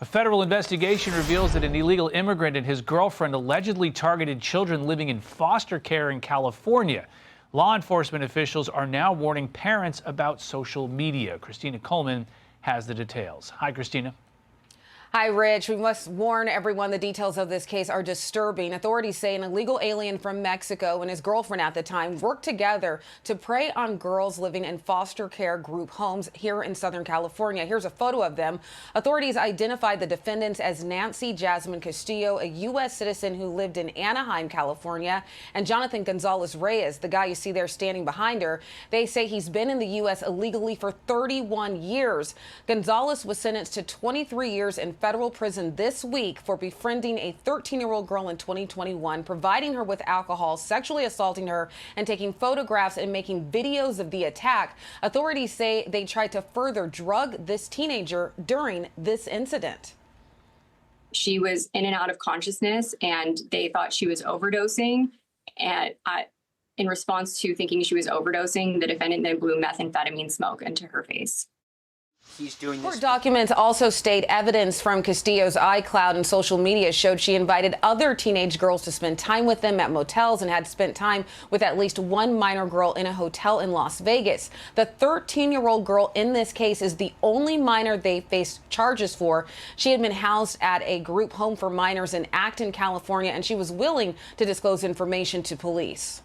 A federal investigation reveals that an illegal immigrant and his girlfriend allegedly targeted children living in foster care in California. Law enforcement officials are now warning parents about social media. Christina Coleman has the details. Hi, Christina. Hi, Rich. We must warn everyone the details of this case are disturbing. Authorities say an illegal alien from Mexico and his girlfriend at the time worked together to prey on girls living in foster care group homes here in Southern California. Here's a photo of them. Authorities identified the defendants as Nancy Jasmine Castillo, a U.S. citizen who lived in Anaheim, California, and Jonathan Gonzalez Reyes, the guy you see there standing behind her. They say he's been in the U.S. illegally for 31 years. Gonzalez was sentenced to 23 years in federal prison this week for befriending a 13-year-old girl in 2021, providing her with alcohol, sexually assaulting her, and taking photographs and making videos of the attack. Authorities say they tried to further drug this teenager during this incident. She was in and out of consciousness, and they thought she was overdosing. And in response to thinking she was overdosing, the defendant then blew methamphetamine smoke into her face. He's doing Court documents also state evidence from Castillo's iCloud and social media showed she invited other teenage girls to spend time with them at motels and had spent time with at least one minor girl in a hotel in Las Vegas. The 13-year-old girl in this case is the only minor they face charges for. She had been housed at a group home for minors in Acton, California, and she was willing to disclose information to police.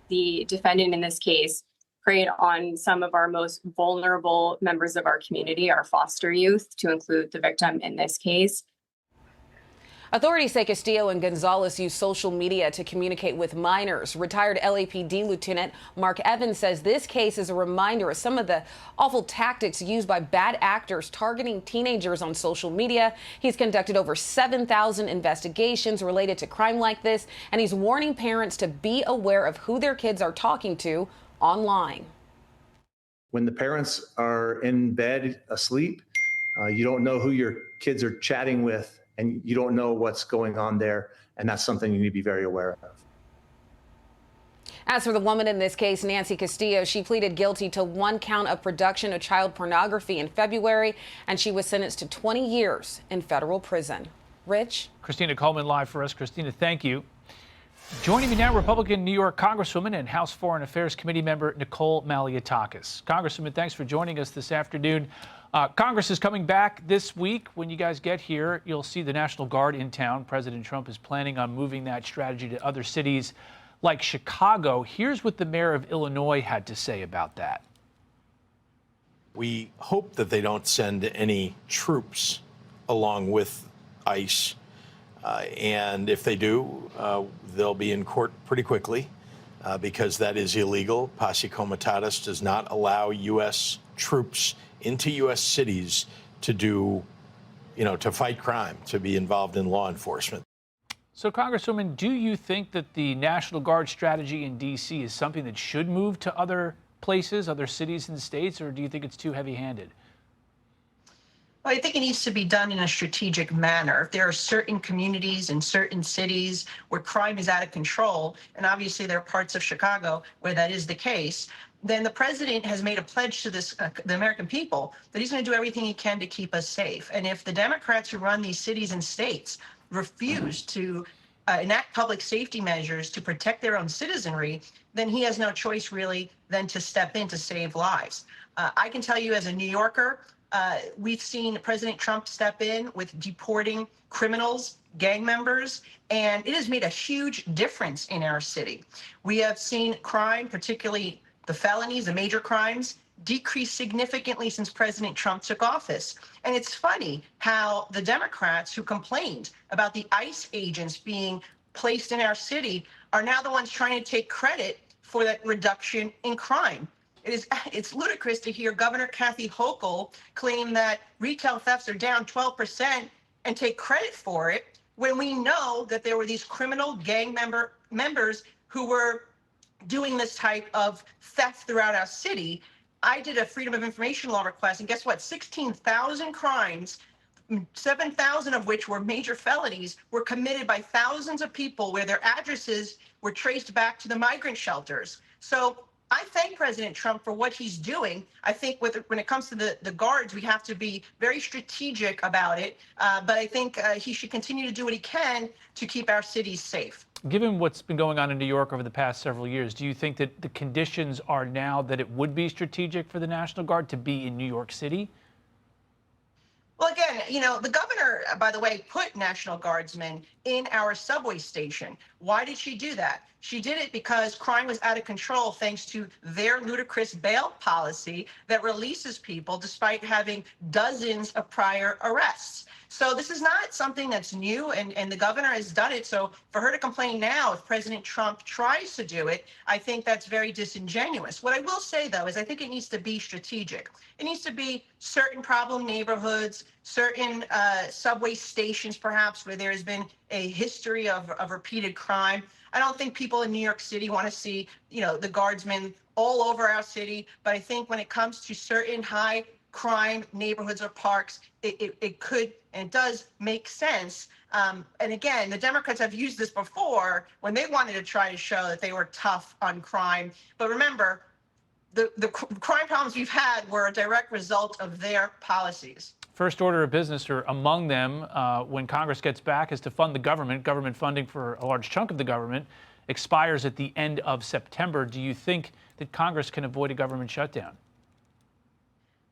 The defendant in this case preyed on some of our most vulnerable members of our community, our foster youth, to include the victim in this case. Authorities say Castillo and Gonzalez used social media to communicate with minors. Retired LAPD Lieutenant Mark Evans says this case is a reminder of some of the awful tactics used by bad actors targeting teenagers on social media. He's conducted over 7,000 investigations related to crime like this, and he's warning parents to be aware of who their kids are talking to online. When the parents are in bed asleep, you don't know who your kids are chatting with, and you don't know what's going on there. And that's something you need to be very aware of. As for the woman in this case, Nancy Castillo, she pleaded guilty to one count of production of child pornography in February, and she was sentenced to 20 years in federal prison. Rich? Christina Coleman live for us. Christina, thank you. Joining me now, Republican New York Congresswoman and House Foreign Affairs Committee member Nicole Malliotakis. Congresswoman, thanks for joining us this afternoon. Congress is coming back this week. When you guys get here, you'll see the National Guard in town. President Trump is planning on moving that strategy to other cities like Chicago. Here's what the mayor of Illinois had to say about that. We hope that they don't send any troops along with ICE. And if they do, they'll be in court pretty quickly because that is illegal. Posse Comitatus does not allow U.S. troops into U.S. cities to do, to fight crime, to be involved in law enforcement. So, Congresswoman, do you think that the National Guard strategy in D.C. is something that should move to other places, other cities and states, or do you think it's too heavy-handed? Well, I think it needs to be done in a strategic manner. If there are certain communities and certain cities where crime is out of control, and obviously there are parts of Chicago where that is the case, then the president has made a pledge to the American people that he's going to do everything he can to keep us safe. And if the Democrats who run these cities and states refuse to enact public safety measures to protect their own citizenry, then he has no choice really than to step in to save lives. I can tell you as a New Yorker, we've seen President Trump step in with deporting criminals, gang members, and it has made a huge difference in our city. We have seen crime, particularly the felonies, the major crimes, decrease significantly since President Trump took office. And it's funny how the Democrats who complained about the ICE agents being placed in our city are now the ones trying to take credit for that reduction in crime. It's ludicrous to hear Governor Kathy Hochul claim that retail thefts are down 12% and take credit for it when we know that there were these criminal gang members who were doing this type of theft throughout our city. I did a Freedom of Information Law request, and guess what? 16,000 crimes, 7,000 of which were major felonies, were committed by thousands of people where their addresses were traced back to the migrant shelters. So I thank President Trump for what he's doing. I think when it comes to the guards, we have to be very strategic about it. But I think he should continue to do what he can to keep our cities safe. Given what's been going on in New York over the past several years, do you think that the conditions are now that it would be strategic for the National Guard to be in New York City? Well, again, the governor, by the way, put National Guardsmen in our subway station. Why did she do that? She did it because crime was out of control thanks to their ludicrous bail policy that releases people despite having dozens of prior arrests. So this is not something that's new, and the governor has done it. So for her to complain now, if President Trump tries to do it, I think that's very disingenuous. What I will say, though, is I think it needs to be strategic. It needs to be certain problem neighborhoods, certain subway stations, perhaps, where there has been a history of repeated crime. I don't think people in New York City want to see, the guardsmen all over our city. But I think when it comes to certain high crime neighborhoods or parks, it could and it does make sense. And again, the Democrats have used this before when they wanted to try to show that they were tough on crime. But remember, the crime problems we've had were a direct result of their policies. First order of business, or among them, when Congress gets back, is to fund the government. Government funding for a large chunk of the government expires at the end of September. Do you think that Congress can avoid a government shutdown?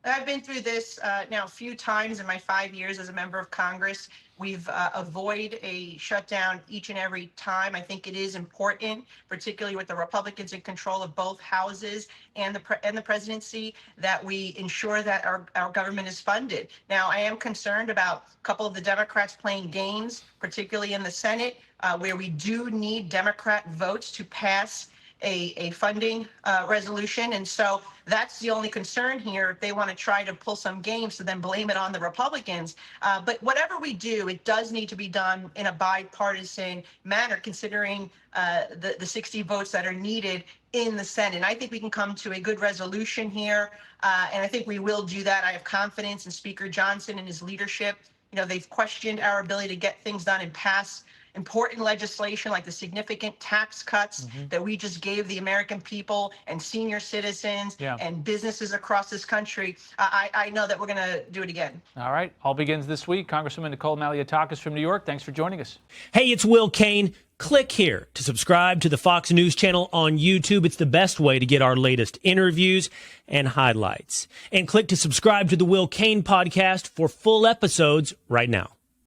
I've been through this now a few times in my 5 years as a member of Congress. We've avoided a shutdown each and every time. I think it is important, particularly with the Republicans in control of both houses and the presidency, that we ensure that our government is funded. Now, I am concerned about a couple of the Democrats playing games, particularly in the Senate, where we do need Democrat votes to pass a funding resolution. And so that's the only concern here. If they want to try to pull some games to then blame it on the Republicans. But whatever we do, it does need to be done in a bipartisan manner, considering the 60 votes that are needed in the Senate. And I think we can come to a good resolution here. And I think we will do that. I have confidence in Speaker Johnson and his leadership. They've questioned our ability to get things done and pass important legislation like the significant tax cuts that we just gave the American people and senior citizens and businesses across this country. I know that we're going to do it again. All right. All begins this week. Congresswoman Nicole Malliotakis from New York, thanks for joining us. Hey, it's Will Cain. Click here to subscribe to the Fox News channel on YouTube. It's the best way to get our latest interviews and highlights. And click to subscribe to the Will Cain podcast for full episodes right now.